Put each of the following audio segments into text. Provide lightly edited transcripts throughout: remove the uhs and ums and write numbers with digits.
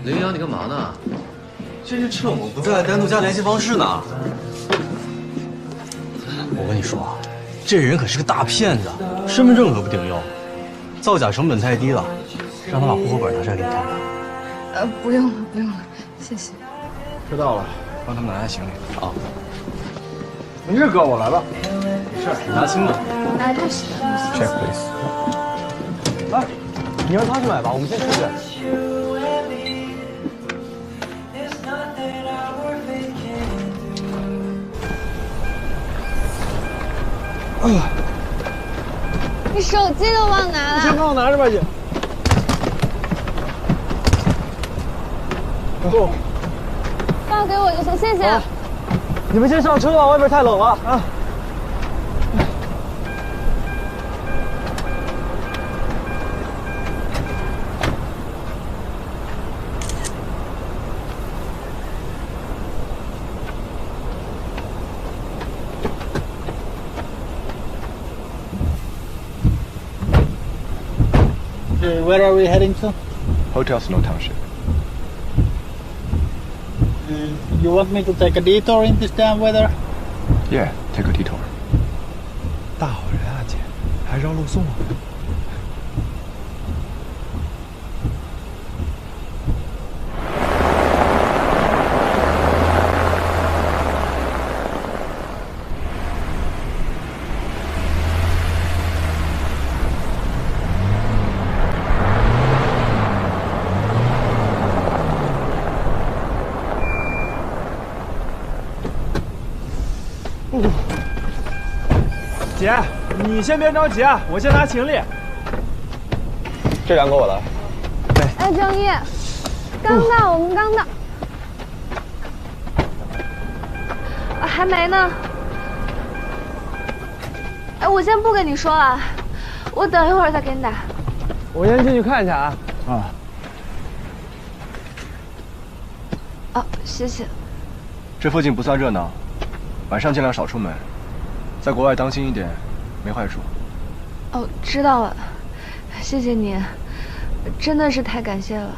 林阳，你干嘛呢？这是趁我不在，单独加联系方式呢。我跟你说啊，这人可是个大骗子，身份证可不顶用，造假成本太低了。让他把户口本拿出来给你看看。不用了，不用了，谢谢。车到了，帮他们拿下行李。好。没事，哥，我来了。没事，你拿轻的。哎，对不起，对不起。Check please。来，你让他去买吧，我们先出去。你手机都忘拿了。先帮我拿着吧，姐。够。放给我就行，谢谢。你们先上车吧，外边太冷了啊。Where are we heading to? Hotel Snow Township. You want me to take a detour in this damn weather? Yeah, take a detour. 大好人啊，姐，还绕路送我。姐，你先别着急啊，我先拿行李。这两个我来。哎，郑毅，刚到，我们刚到。还没呢。哎，我先不跟你说了，我等一会儿再给你打。我先进去看一下啊。啊。哦，谢谢。这附近不算热闹，晚上尽量少出门，在国外当心一点，没坏处。哦，知道了，谢谢你，真的是太感谢了。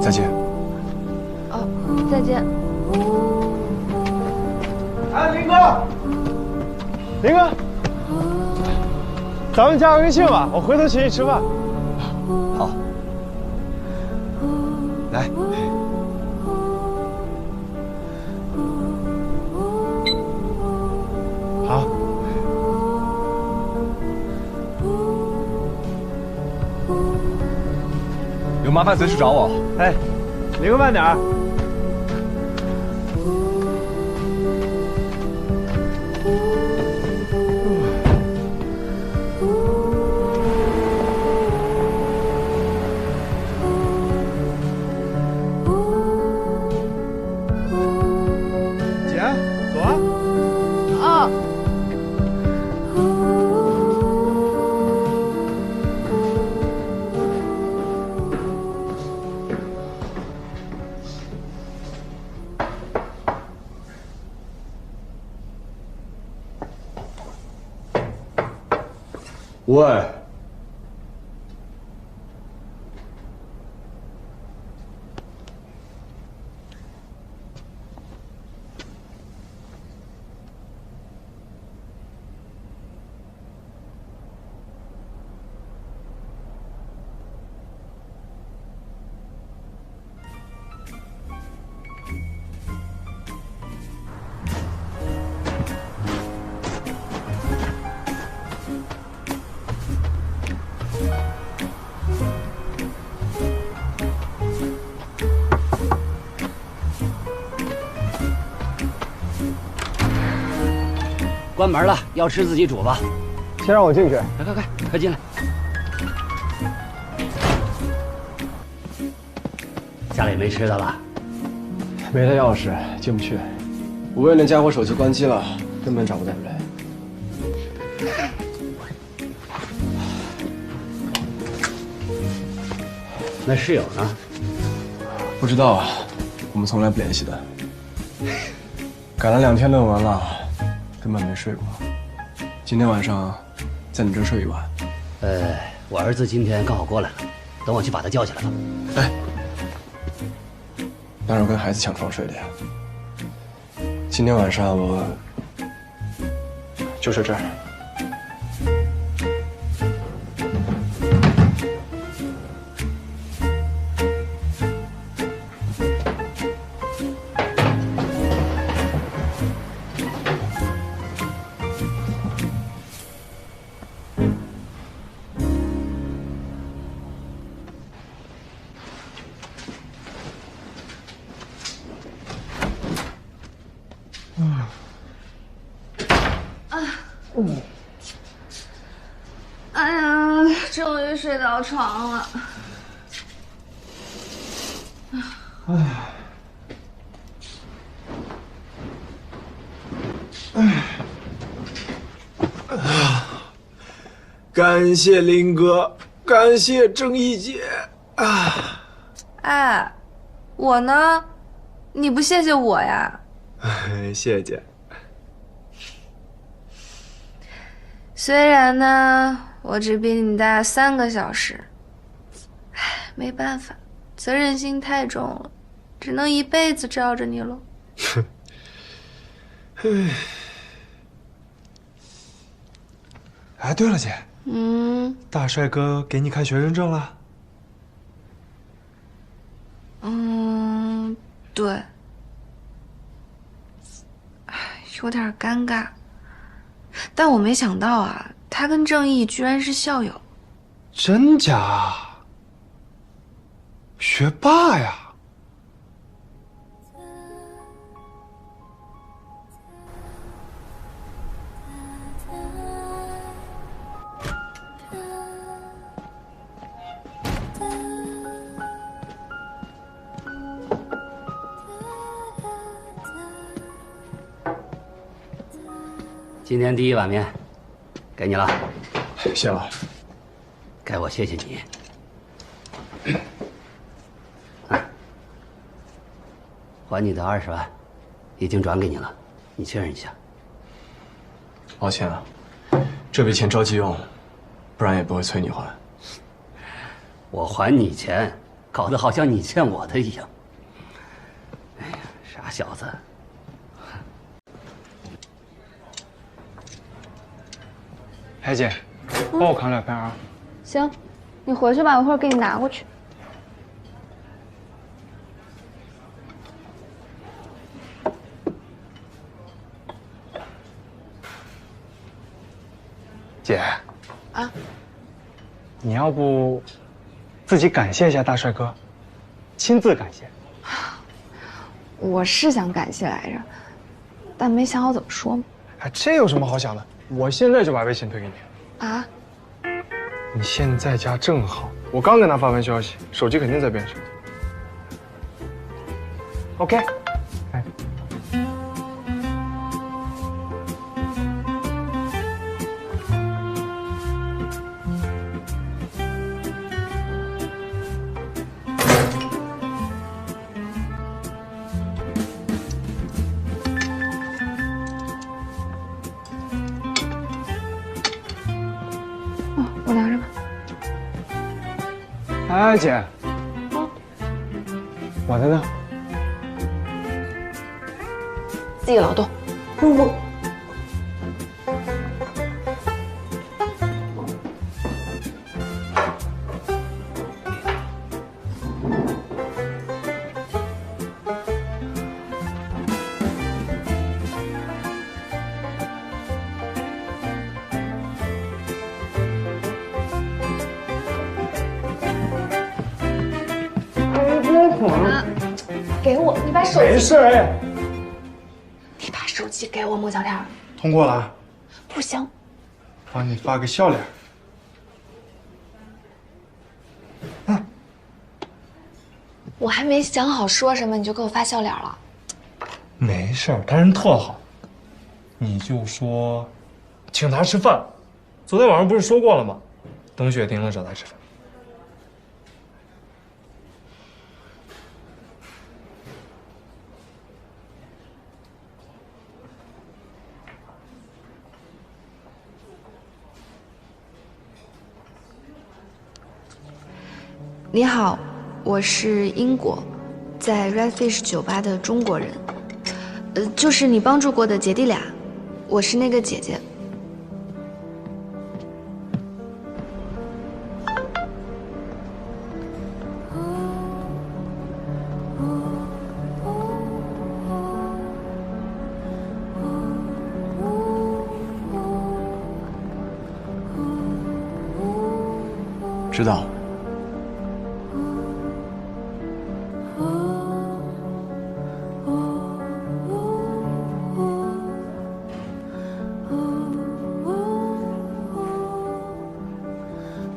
再见。哦，再见。哎，林哥，林哥，咱们加个微信吧，我回头请你吃饭。好。来。好。有麻烦随时找我。哎，林哥慢点儿。姐，走啊。哦。喂。关门了，要吃自己煮吧。先让我进去。来，快进来。家里没吃的了？没带钥匙，进不去。我也连家伙手机关机了，根本找不到人。那室友呢？不知道啊，我们从来不联系的。赶了2天论文了，根本没睡过。今天晚上在你这儿睡一晚。我儿子今天刚好过来了，等我去把他叫起来吧。哎，哪有跟孩子抢床睡的呀？今天晚上我就睡这儿。哎呀，终于睡到床了。感谢林哥，感谢郑一姐啊！哎，我呢？你不谢谢我呀？谢谢。虽然呢，我只比你大3个小时，唉，没办法，责任心太重了，只能一辈子罩着你了。哎，对了，姐，大帅哥给你开学生证了？对，唉，有点尴尬，但我没想到啊，他跟郑毅居然是校友。真假？学霸呀！今天第1碗面，给你了。谢了。该我谢谢你。还你的20万，已经转给你了，你确认一下。抱歉啊，这笔钱着急用，不然也不会催你还。我还你钱，搞得好像你欠我的一样。哎呀，傻小子！海姐，帮我扛2片啊。行，你回去吧，我一会儿给你拿过去。姐，啊，你要不自己感谢一下大帅哥，亲自感谢。我是想感谢来着，但没想好怎么说嘛。哎，这有什么好想的？我现在就把微信推给你。啊？你现在家正好，我刚跟他发完消息，手机肯定在边上。OK， 哎。我拿着吧。哎，姐，我的呢？自己劳动。给我，你把手机。没事哎。你把手机给我，孟小天。通过了。不行。帮你发个笑脸。我还没想好说什么，你就给我发笑脸了。没事儿，他人特好。你就说，请他吃饭。昨天晚上不是说过了吗？等雪停了找他吃饭。你好，我是英国，在 Redfish 酒吧的中国人，就是你帮助过的姐弟俩，我是那个姐姐。知道。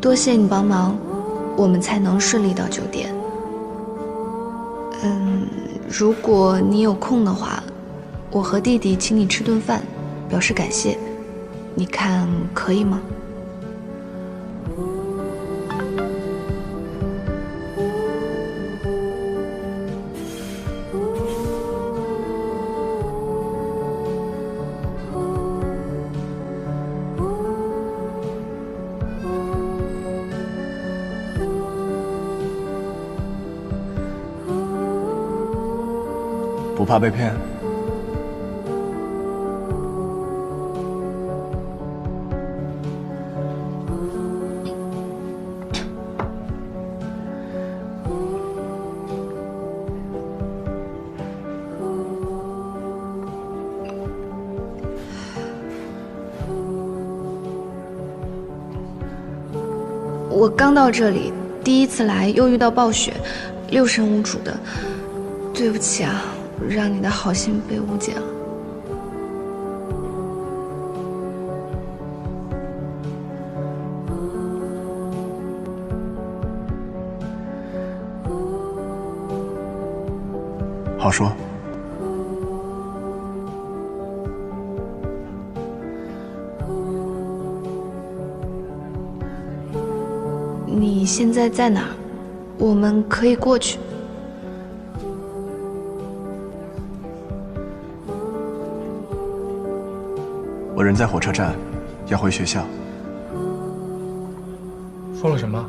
多谢你帮忙，我们才能顺利到酒店。如果你有空的话，我和弟弟请你吃顿饭，表示感谢，你看可以吗？不怕被骗？我刚到这里，第一次来又遇到暴雪，六神无主的，对不起啊，让你的好心被误解了。好说。你现在在哪儿？我们可以过去。我人在火车站，要回学校。说了什么？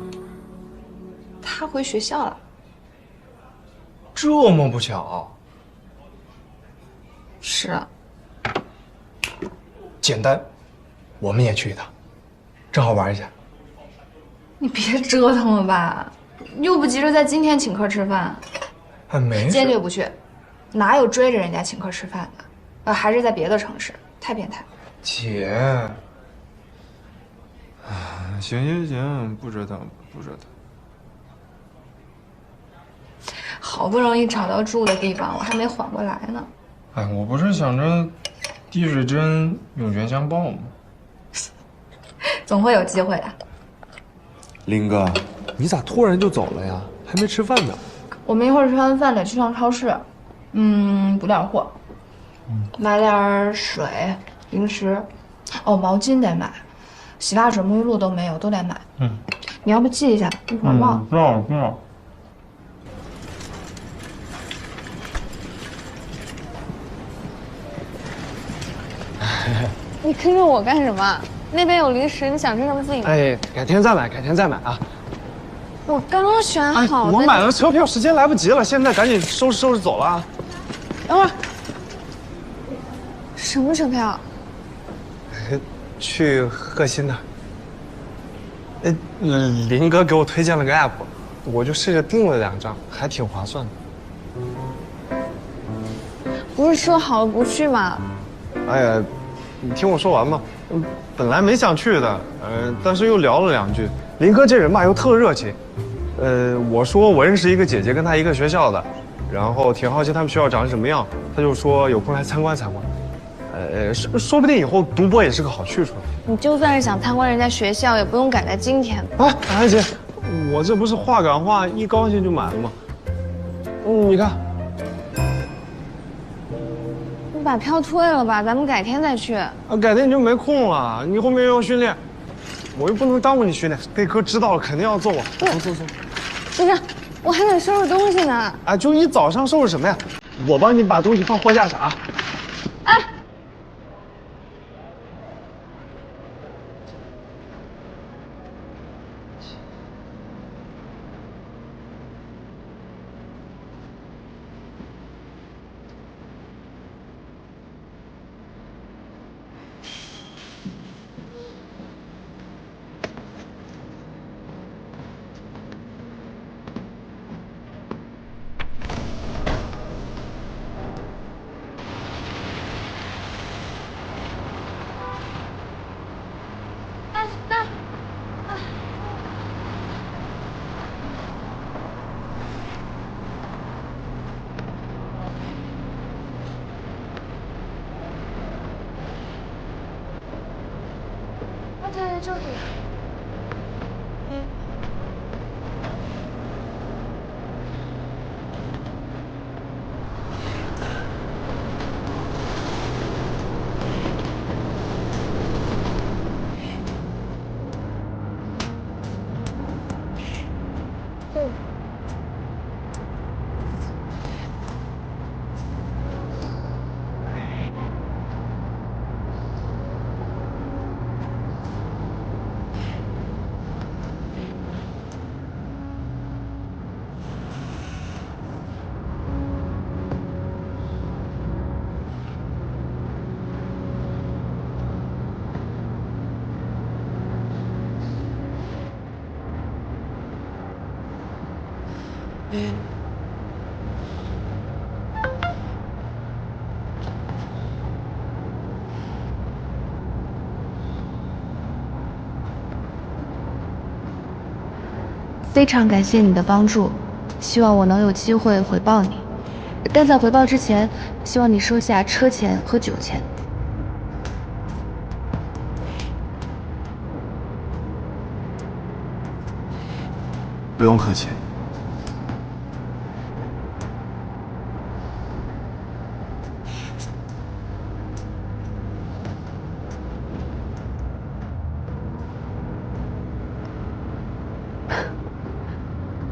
他回学校了。这么不巧？是啊。简单，我们也去一趟，正好玩一下。你别折腾了吧，又不急着在今天请客吃饭。没事。坚决不去，哪有追着人家请客吃饭的？还是在别的城市，太变态了。姐，行，不折腾。好不容易找到住的地方，我还没缓过来呢。哎，我不是想着滴水之恩涌泉相报吗？总会有机会的。林哥，你咋突然就走了呀？还没吃饭呢。我们一会儿吃完饭得去趟超市，补点货，买点水、零食，哦，毛巾得买，洗发水、沐浴露都没有，都得买。你要不记一下，一会儿忘。知道。你跟着我干什么？那边有零食，你想吃什么自己买。哎，改天再买啊！我刚刚选好的。我买了车票，时间来不及了，现在赶紧收拾走了啊！等会儿。什么车票？去贺新的。林哥给我推荐了个 app， 我就试着订了2张，还挺划算的。不是说好了不去吗？哎呀，你听我说完嘛。本来没想去的，但是又聊了2句。林哥这人吧又特热情，我说我认识一个姐姐，跟她一个学校的，然后挺好奇他们学校长什么样，他就说有空来参观。说不定以后读博也是个好去处。你就算是想参观人家学校，也不用赶在今天。哎姐，我这不是话赶话，一高兴就买了吗？你看。你把票退了吧，咱们改天再去。改天你就没空了，你后面又要训练，我又不能耽误你训练。被哥知道了肯定要揍我。走。不是，我还得收拾东西呢。哎，就你早上收拾什么呀？我帮你把东西放货架上啊。哎。对，这里。非常感谢你的帮助，希望我能有机会回报你。但在回报之前，希望你收下车钱和酒钱。不用客气。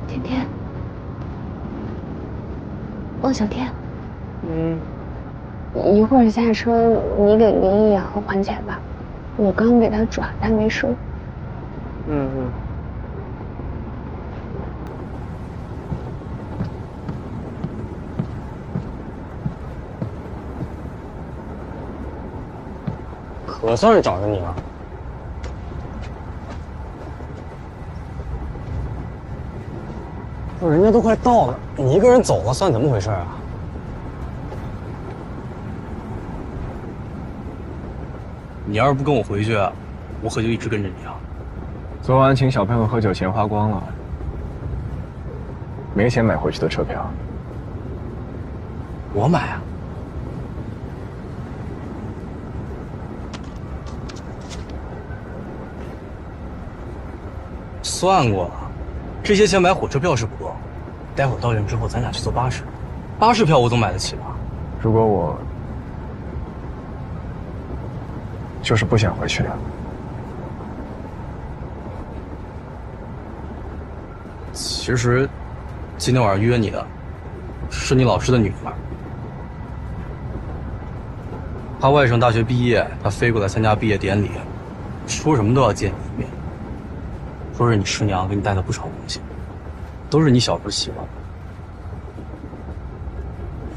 天天，汪小天，一会儿下车，你给林一阳还钱吧，我刚给他转，他没收。可算是找着你了。不是，人家都快到了，你一个人走了，算怎么回事啊？你要是不跟我回去，我可就一直跟着你啊。昨晚请小朋友喝酒，钱花光了，没钱买回去的车票。我买啊。算过了，这些钱买火车票是不够，待会儿到院之后咱俩去坐巴士，巴士票我总买得起吧？如果我就是不想回去了。其实，今天晚上约你的，是你老师的女儿。她外甥大学毕业，她飞过来参加毕业典礼，说什么都要见你一面。说是你师娘给你带了不少东西，都是你小时候喜欢的。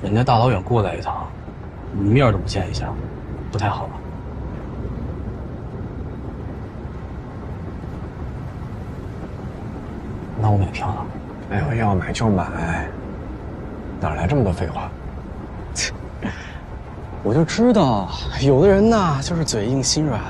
人家大老远过来一趟，你面都不见一下，不太好吧？那我买票了。哎呦，要买就买，哪来这么多废话？我就知道，有的人呐，就是嘴硬心软。